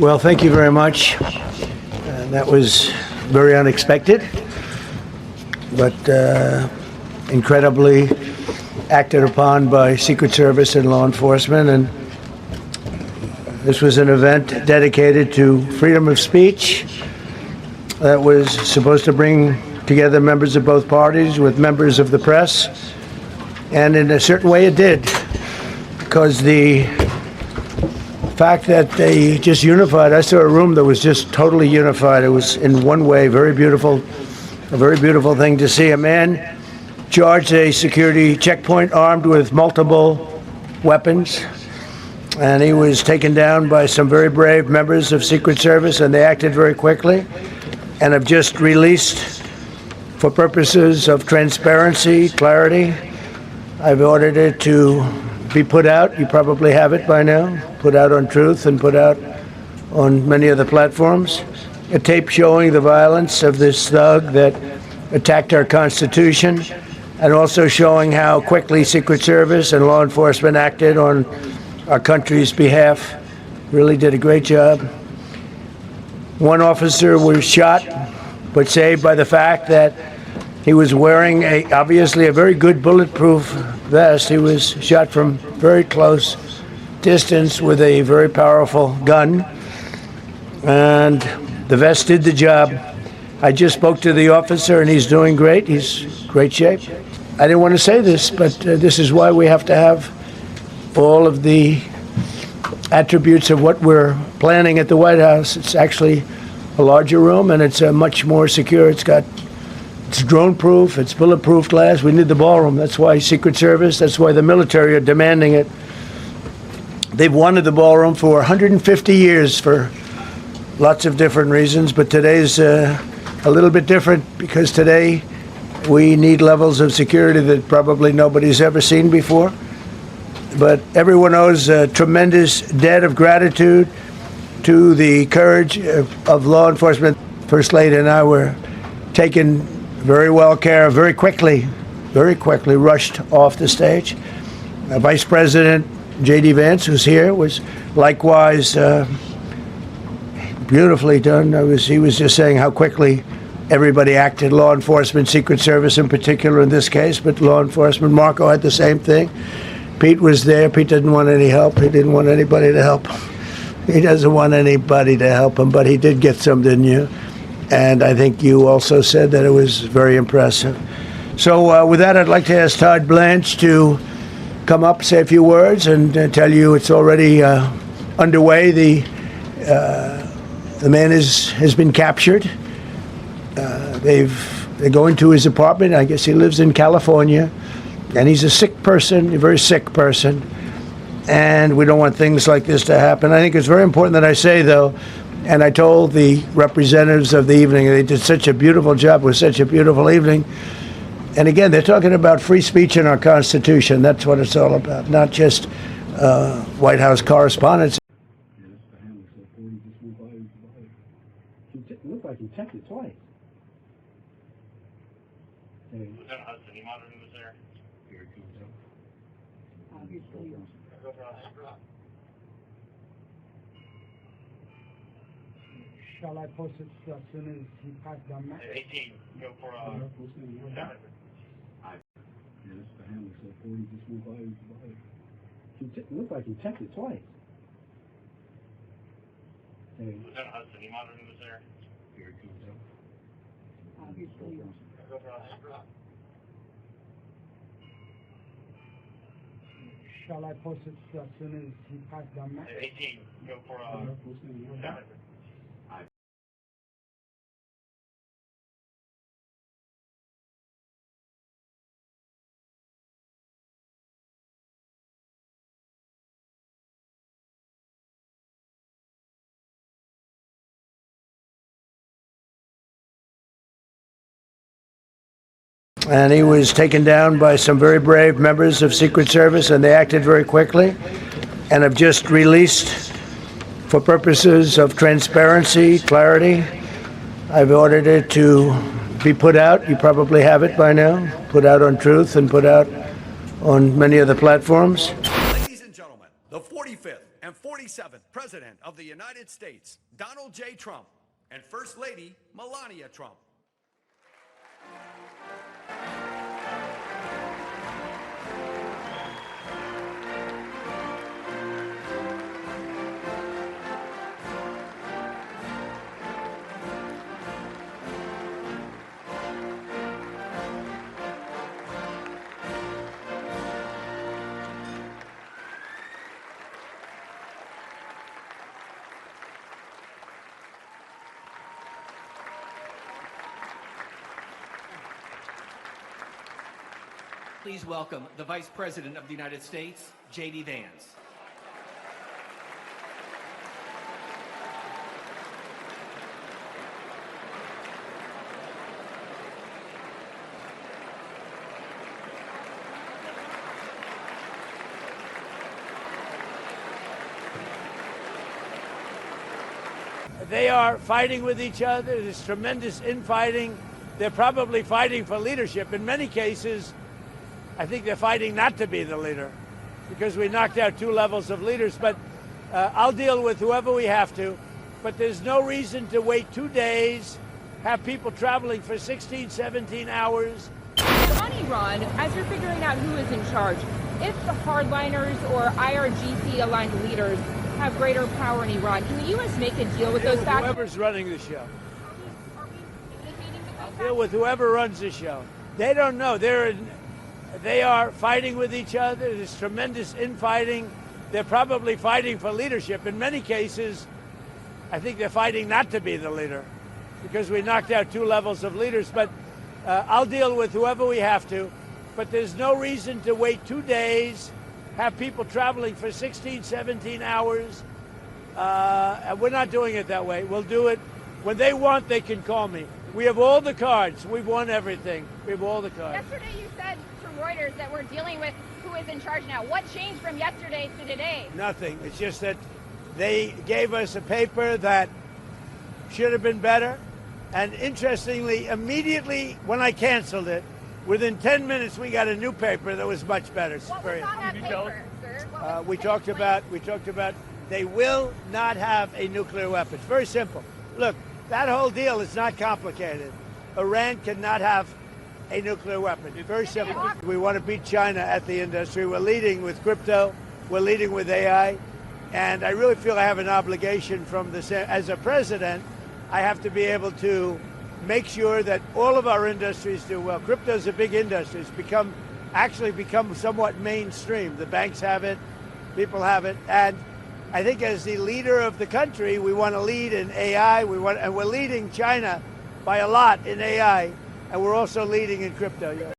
Well, thank you very much. That was very unexpected, but incredibly acted upon by Secret Service and law enforcement. And this was an event dedicated to freedom of speech that was supposed to bring together members of both parties with members of the press. And in a certain way it did, because the fact that they just unified, I saw a room that was just totally unified. It was in one way a very beautiful thing to see. A man charged a security checkpoint armed with multiple weapons, and he was taken down by some very brave members of Secret Service, and they acted very quickly and have just released, for purposes of transparency, clarity, I've ordered it to be put out. You probably have it by now. Put out on Truth and put out on many of the platforms. A tape showing the violence of this thug that attacked our Constitution, and also showing how quickly Secret Service and law enforcement acted on our country's behalf. Really did a great job. One officer was shot, but saved by the fact that he was wearing obviously a very good bulletproof vest. He was shot from very close distance with a very powerful gun, and the vest did the job. I just spoke to the officer, and he's doing great. He's in great shape. I didn't want to say this, but this is why we have to have all of the attributes of what we're planning at the White House. It's actually a larger room, and it's much more secure. It's drone-proof, it's bulletproof glass. We need the ballroom. That's why Secret Service, that's why the military are demanding it. They've wanted the ballroom for 150 years for lots of different reasons, but today's a little bit different, because today we need levels of security that probably nobody's ever seen before. But everyone owes a tremendous debt of gratitude to the courage of law enforcement. First Lady and I were taken very well care of, very quickly rushed off the stage. Vice President J.D. Vance, who's here, was likewise beautifully done. He was just saying how quickly everybody acted, law enforcement, Secret Service in particular in this case, but law enforcement. Marco had the same thing. Pete was there. Pete didn't want any help. He didn't want anybody to help him. He doesn't want anybody to help him, but he did get some, didn't you? And I think you also said that it was very impressive. So with that, I'd like to ask Todd Blanche to come up, say a few words, and tell you it's already underway. The man has been captured. They're going to his apartment. I guess he lives in California, and he's a sick person, a very sick person. And we don't want things like this to happen. I think it's very important that I say, though, and I told the representatives of the evening, they did such a beautiful job. It was such a beautiful evening. And again, they're talking about free speech in our Constitution. That's what it's all about, not just White House correspondents. It looked like he checked it twice. Lieutenant Hudson, you monitoring who was there? Here it comes up. Shall I post it as soon as he passed down? 18, go for Yes, the handler said 40 just moved by. It looked like he checked it twice. Lieutenant Hudson, you monitoring who was there? Here it comes up. Go for Shall I post it as soon as he passed down? 18, go for And he was taken down by some very brave members of Secret Service, and they acted very quickly and have just released, for purposes of transparency, clarity, I've ordered it to be put out. You probably have it by now. Put out on Truth and put out on many of the platforms. Ladies and gentlemen, the 45th and 47th President of the United States, Donald J. Trump, and First Lady Melania Trump. Please welcome the Vice President of the United States, J.D. Vance. They are fighting with each other. There's tremendous infighting. They're probably fighting for leadership. In many cases, I think they're fighting not to be the leader because we knocked out 2 levels of leaders. But I'll deal with whoever we have to. But there's no reason to wait 2 days, have people traveling for 16, 17 hours. On Iran, as you're figuring out who is in charge, if the hardliners or IRGC-aligned leaders have greater power in Iran, can the U.S. make a deal with those factors? Whoever's running the show. I'll deal with whoever runs the show. They don't know. They are fighting with each other. There's tremendous infighting. They're probably fighting for leadership. In many cases, I think they're fighting not to be the leader because we knocked out 2 levels of leaders. But I'll deal with whoever we have to. But there's no reason to wait 2 days, have people traveling for 16, 17 hours. And we're not doing it that way. We'll do it when they want. They can call me. We have all the cards. We've won everything. We have all the cards. Yesterday you said to Reuters that we're dealing with who is in charge now. What changed from yesterday to today? Nothing. It's just that they gave us a paper that should have been better. And interestingly, immediately when I canceled it, within 10 minutes we got a new paper that was much better. It's What very- was on that paper, sir? What was we talked about they will not have a nuclear weapon. It's very simple. Look, that whole deal is not complicated. Iran cannot have a nuclear weapon. It's very simple. We want to beat China at the industry. We're leading with crypto. We're leading with AI. And I really feel I have an obligation as a president, I have to be able to make sure that all of our industries do well. Crypto is a big industry. It's become somewhat mainstream. The banks have it, people have it, and I think as the leader of the country, we want to lead in AI. And we're leading China by a lot in AI, and we're also leading in crypto. Yeah.